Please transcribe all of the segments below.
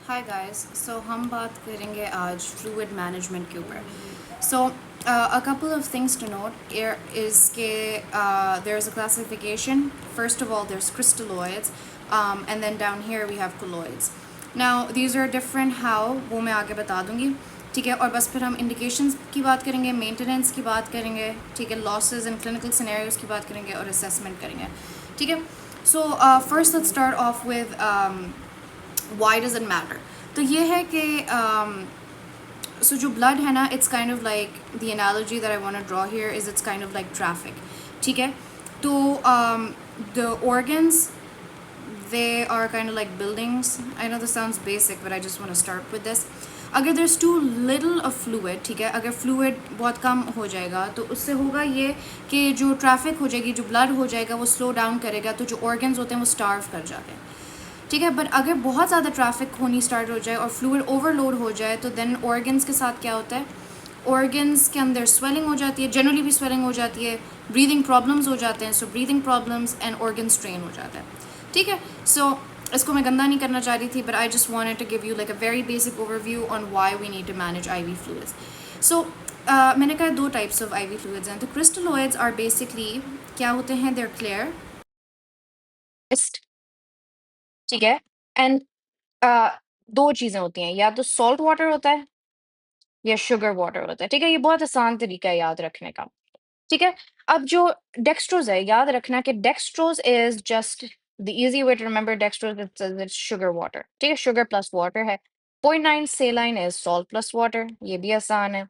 Hi guys हम बात करेंगे आज फ्लूइड मैनेजमेंट के ऊपर सो a couple of things to note here is के there's a classification. First of all, there's crystalloids, and then down here we have colloids. Now these are different how वो मैं आगे बता दूँगी. ठीक है, और बस फिर हम इंडिकेशंस की बात करेंगे, मेंटेनेंस की बात करेंगे, ठीक है, लॉसेस इन क्लिनिकल सिनेरियोज की बात करेंगे और असेसमेंट करेंगे. ठीक है, so first let's start of with why does it matter. तो ये है कि so जो blood है ना, it's kind of like the analogy that I want to draw here is it's kind of like traffic. ठीक है, तो the organs, they are kind of like buildings. I know this sounds basic but I just want to start with this. अगर there's too little of fluid, ठीक है, अगर fluid बहुत कम हो जाएगा तो उससे होगा ये कि जो ट्रैफिक हो जाएगी, जो blood हो जाएगा वो स्लो डाउन करेगा, तो जो organs होते हैं वो starve कर जाते हैं. ठीक है, बट अगर बहुत ज़्यादा ट्रैफिक होनी स्टार्ट हो जाए और फ्लूइड ओवरलोड हो जाए तो देन ऑर्गन्स के साथ क्या होता है, ऑर्गन्स के अंदर स्वेलिंग हो जाती है, जनरली भी स्वेलिंग हो जाती है, ब्रीदिंग प्रॉब्लम्स हो जाते हैं, so breathing problems and organ strain हो जाता है. ठीक है, सो इसको मैं गंदा नहीं करना चाह रही थी, but I just wanted to give you like a very basic overview on why we need to manage IV fluids. So मैंने कहा दो टाइप्स ऑफ आईवी फ्लूइड्स हैं. तो क्रिस्टलोइड्स आर बेसिकली क्या होते हैं, देयर क्लियर, ठीक है, एंड दो चीज़ें होती हैं, या तो सॉल्ट वाटर होता है या शुगर वाटर होता है. ठीक है, ये बहुत आसान तरीका है याद रखने का. ठीक है, अब जो डेक्सट्रोज है, याद रखना कि dextrose is just the easy way to remember dextrose is sugar water. ठीक है, शुगर प्लस वाटर है. 0.9 saline is salt plus water, ये भी आसान है.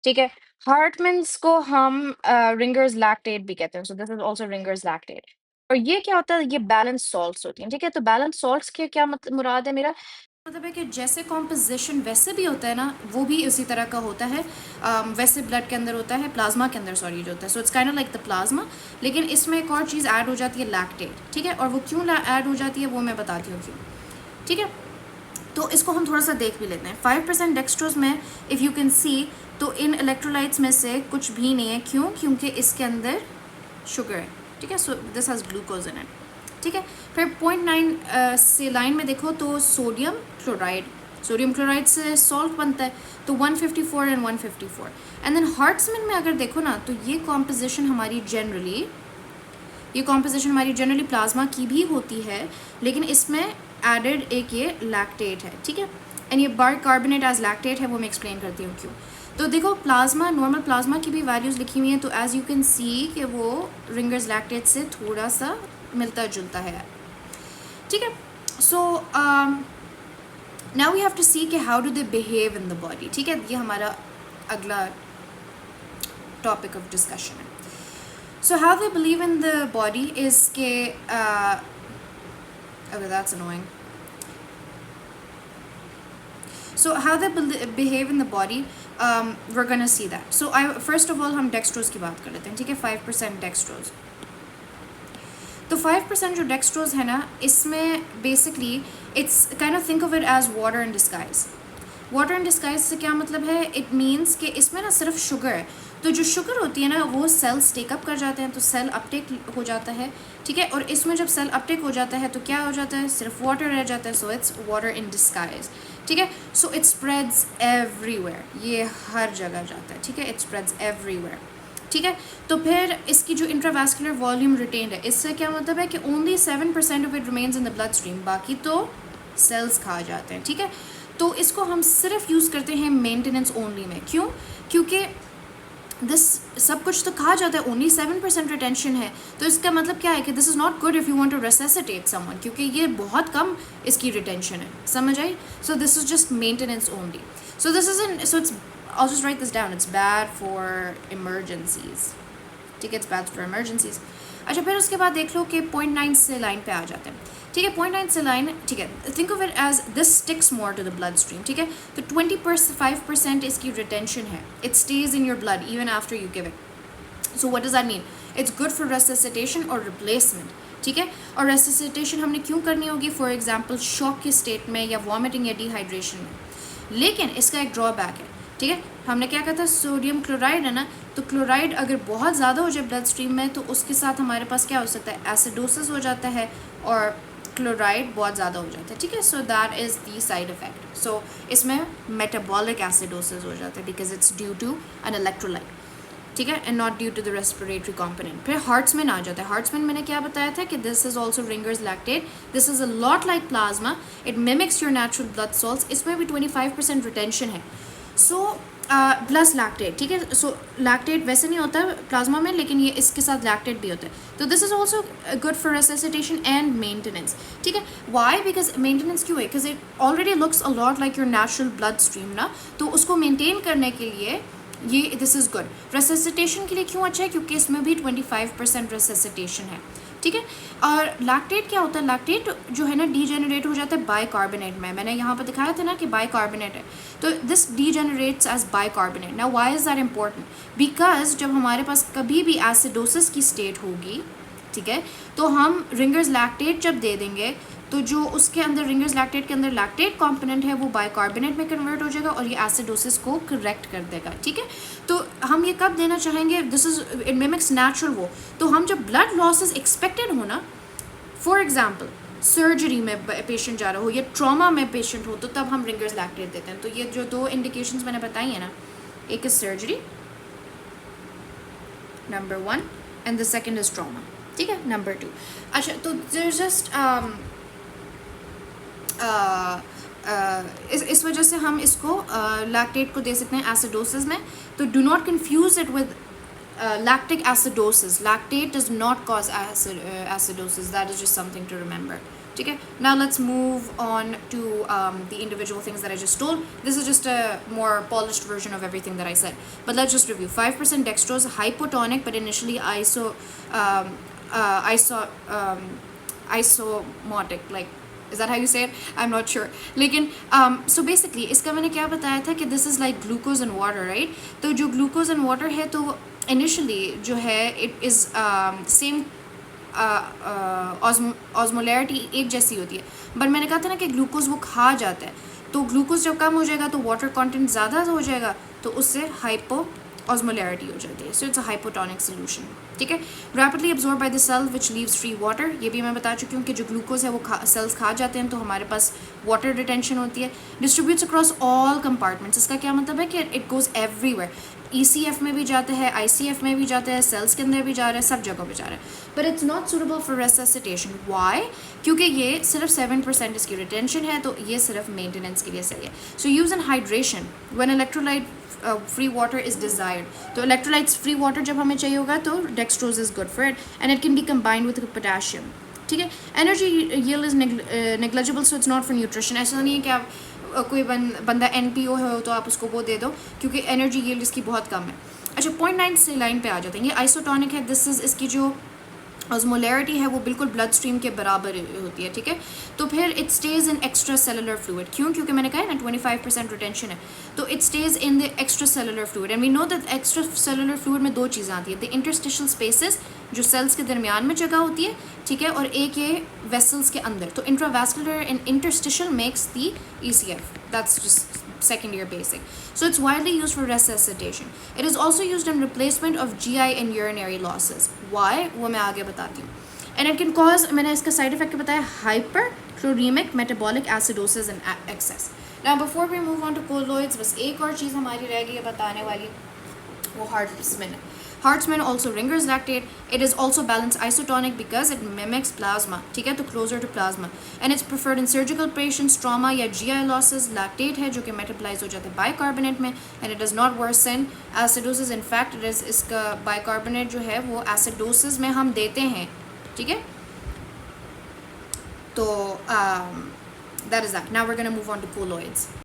ठीक है, हार्टमैन्स को हम रिंगर्स लैक्टेट भी कहते हैं, सो this is also ringers lactate. और ये क्या होता है, ये बैलेंस सॉल्ट्स होती हैं. ठीक है, तो बैलेंस सॉल्ट्स के क्या मतलब मुराद है मेरा, मतलब है कि जैसे कॉम्पोजिशन वैसे भी होता है ना, वो भी इसी तरह का होता है. वैसे ब्लड के अंदर होता है, प्लाज्मा के अंदर सॉरी जो होता है, so it's kind of like the plasma. लेकिन इसमें एक और चीज़ ऐड हो जाती है, लैक्टेट. ठीक है, और वो क्यों ऐड हो जाती है वो मैं बताती हूँ क्यों. ठीक है, तो इसको हम थोड़ा सा देख भी लेते हैं. 5% डेक्सट्रोज में इफ़ यू कैन सी, तो इन इलेक्ट्रोलाइट्स में से कुछ भी नहीं है. क्यों? क्योंकि इसके अंदर शुगर है. ठीक है, so this has glucose in it. ठीक है, फिर 0.9 से लाइन में देखो तो सोडियम क्लोराइड, सोडियम क्लोराइड से सॉल्ट बनता है, तो 154 एंड 154. एंड देन हार्ट्समैन में अगर देखो ना, तो ये कॉम्पोजिशन हमारी जनरली प्लाज्मा की भी होती है, लेकिन इसमें एडेड एक ये लैक्टेट है. ठीक है, एंड ये बाइकार्बोनेट एज लैक्टेट है, वो मैं एक्सप्लेन करती हूँ क्यों. तो देखो प्लाज्मा, नॉर्मल प्लाज्मा की भी वैल्यूज़ लिखी हुई हैं, तो एज यू कैन सी कि वो रिंगर्स लैक्टेट से थोड़ा सा मिलता जुलता है. ठीक है, so now we have to see कि how do they behave in the body. ठीक है, ये हमारा अगला टॉपिक ऑफ डिस्कशन है. So how they believe in the body is के okay, that's annoying. So how they behave in the body, we're gonna see that. So first of all हम dextrose की बात कर लेते हैं. ठीक है, 5% dextrose. तो 5% जो डेक्सट्रोज है ना, इसमें basically it's kind of think of it as water in disguise. Water in disguise से क्या मतलब है, इट मीन्स कि इसमें ना सिर्फ शुगर है. तो जो शुगर होती है ना, वो सेल्स टेकअप कर जाते हैं, तो सेल अपटेक हो जाता है. ठीक है, और इसमें जब सेल अपटेक हो जाता है तो क्या हो जाता है, सिर्फ वाटर रह जाता है, so it's water in disguise. ठीक है, सो इट स्प्रेड्स एवरीवेयर, ये हर जगह जाता है. ठीक है, इट स्प्रेड्स एवरीवेयर. ठीक है, तो फिर इसकी जो इंट्रावैस्कुलर वॉल्यूम रिटेन्ड है, इससे क्या मतलब है कि only 7% of it remains in the blood stream, बाकी तो सेल्स खा जाते हैं. ठीक है, तो इसको हम सिर्फ यूज़ करते हैं मेंटेनेंस ओनली में. क्यों? क्योंकि दिस सब कुछ तो खा जाता है, ओनली 7% रिटेंशन है. तो इसका मतलब क्या है कि this is not good if you want to resuscitate someone, क्योंकि ये बहुत कम इसकी रिटेंशन है. समझ आई? So this is just maintenance only. So this is in, so it's, I'll just write this down. It's bad for emergencies. ठीक है, it's bad for emergencies. अच्छा, फिर उसके बाद देख लो कि 0.9 से लाइन पे आ जाते हैं. ठीक है, 0.9 से लाइन, ठीक है, think of it as this sticks more to the blood stream. ठीक है, तो 25% इसकी रिटेंशन है. It stays in your blood even after you give it. So what does that mean? It's good for resuscitation और replacement. ठीक है, और रेसिसिटेशन हमने क्यों करनी होगी, फॉर एग्जाम्पल शॉक के स्टेट में या वॉमिटिंग या डिहाइड्रेशन में. लेकिन इसका एक ड्रॉबैक है. ठीक है, हमने क्या कहा था, सोडियम क्लोराइड है ना, तो क्लोराइड अगर बहुत ज़्यादा हो जाए ब्लड स्ट्रीम में, तो उसके साथ हमारे पास क्या हो सकता है, एसिडोसिस हो जाता है, और क्लोराइड बहुत ज़्यादा हो जाता है, ठीक है. So that is the side effect. So इसमें मेटाबॉलिक एसिडोसिस हो जाता है because it's due to an electrolyte, ठीक है, and not due to the respiratory component. फिर हार्ट्समैन आ जाता है. हार्ट्समैन मैंने क्या बताया था कि this is also ringers lactate. This is a lot like plasma. It mimics your natural blood salts. इसमें भी 25% रिटेंशन है. सो प्लस लैक्टेट, ठीक है. सो लैक्टेट वैसे नहीं होता प्लाज्मा में, लेकिन ये इसके साथ लैक्टेट भी होता है. तो this is also good for resuscitation and maintenance, ठीक है. वाई? बिकॉज मेंटेनेंस क्यों है? Because it already looks a lot like your natural blood stream ना, तो उसको मेंटेन करने के लिए ये दिस इज़ गुड. रेसिसिटेशन के लिए क्यों अच्छा है? क्योंकि इसमें भी 25% रेसिसिटेशन है, ठीक है. और लैक्टेट क्या होता है? लैक्टेट जो है ना डीजेनरेट हो जाता है बाइकार्बोनेट में. मैंने यहाँ पर दिखाया था ना कि बाइकार्बोनेट है, तो this degenerates as bicarbonate. Now why is that important? Because जब हमारे पास कभी भी एसिडोसिस की स्टेट होगी, ठीक है, तो हम रिंगर्स लैक्टेट जब दे देंगे तो जो उसके अंदर रिंगर्स लैक्टेट के अंदर लैक्टेट कंपोनेंट है वो बाइकार्बोनेट में कन्वर्ट हो जाएगा और ये एसिडोसिस को करेक्ट कर देगा, ठीक है. तो हम ये कब देना चाहेंगे? This is it mimics natural वो. तो हम जब ब्लड लॉसेस एक्सपेक्टेड हो ना, फॉर एग्जाम्पल सर्जरी में पेशेंट जा रहा हो या ट्रॉमा में पेशेंट हो, तो तब हम रिंगर्स लैक्टेट देते हैं. तो ये जो दो इंडिकेशंस मैंने बताई है ना, एक is surgery number 1 and the second is trauma, ठीक है, नंबर 2. अच्छा, तो देयर जस्ट इस वजह से हम इसको लैक्टेट को दे सकते हैं एसिडोसिस में. तो do not confuse it with lactic acidosis. Lactate does not cause acidosis. That is just something to remember. Okay. Now let's move on to the individual things that I just told. This is just a more polished version of everything that I said. But let's just review. 5% dextrose, hypotonic, but initially isomotic. Like, is that how you say it? I'm not sure. लेकिन so basically इसका मैंने क्या बताया था कि this is like glucose and water, right? तो जो glucose and water है तो initially जो है it is same osmolarity एक जैसी होती है. बट मैंने कहा था ना कि ग्लूकोज वो खा जाता है, तो ग्लूकोज जब कम हो जाएगा तो वाटर कंटेंट ज़्यादा हो जाएगा, तो उससे हाइपो ऑस्मोलैरिटी हो जाती है. So it's a hypotonic solution, ठीक है. Rapidly absorb by the cell which leaves free water. ये भी मैं बता चुकी हूँ कि जो ग्लूकोज है वो सेल्स खा जाते हैं, तो हमारे पास वाटर रिटेंशन होती है. Distributes across all compartments. इसका क्या मतलब है कि इट गोज़ एवरीवेयर. ECF में भी जाता है, ICF में भी जाता है, सेल्स के अंदर भी जा रहा है, सब जगह पे जा रहा है. But it's not suitable for resuscitation. Why? क्योंकि ये सिर्फ 7% इसकी रिटेंशन है, तो ये सिर्फ मेंटेनेंस के लिए सही है. So use in hydration when electrolyte free water is desired. तो इलेक्ट्रोलाइट्स फ्री वाटर जब हमें चाहिए होगा तो dextrose is good for it and it can be combined with potassium, ठीक है. Energy yield is negligible, so it's not for nutrition. ऐसा नहीं है कि आप कोई बंदा NPO है तो आप उसको वो दे दो, क्योंकि एनर्जी यील्ड इसकी बहुत कम है. अच्छा, 0.9 से लाइन पे आ जाते हैं. ये आइसोटोनिक है. दिस इज़ इसकी जो ऑस्मोलैरिटी है वो बिल्कुल ब्लड स्ट्रीम के बराबर होती है, ठीक है. तो फिर it stays in extra cellular fluid. क्यों? क्योंकि मैंने कहा है ना 25% रिटेंशन है, तो it stays in the extracellular fluid. And we know that extracellular fluid में दो चीज़ें आती है. द इंटरस्टिशियल स्पेसेस जो सेल्स के दरमियान में जगह होती है, ठीक है, और एक ये वेसल्स के अंदर. तो intravascular and interstitial makes the ECF. That's just second year basic. So it's widely used for resuscitation. It is also used in replacement of GI and urinary losses. Why? वो मैं आगे बताती हूँ. And it can cause, मैंने इसका side effect बताया, hyperchloremic metabolic acidosis and excess. Now before we move on to colloids, बस एक और चीज़ हमारी रह गई है बताने वाली, वो Hartmann है. Hartmann also Ringer's lactate. It is also balanced isotonic because it mimics plasma, ठीक है, तो closer to plasma. And it's preferred in surgical patients, trauma या GI losses. Lactate है जो कि metabolize हो जाता है bicarbonate में, and it does not worsen acidosis. In fact, it is इसका bicarbonate जो है वो acidosis में हम देते हैं, ठीक है. तो that is that. Now we're gonna move on to colloids.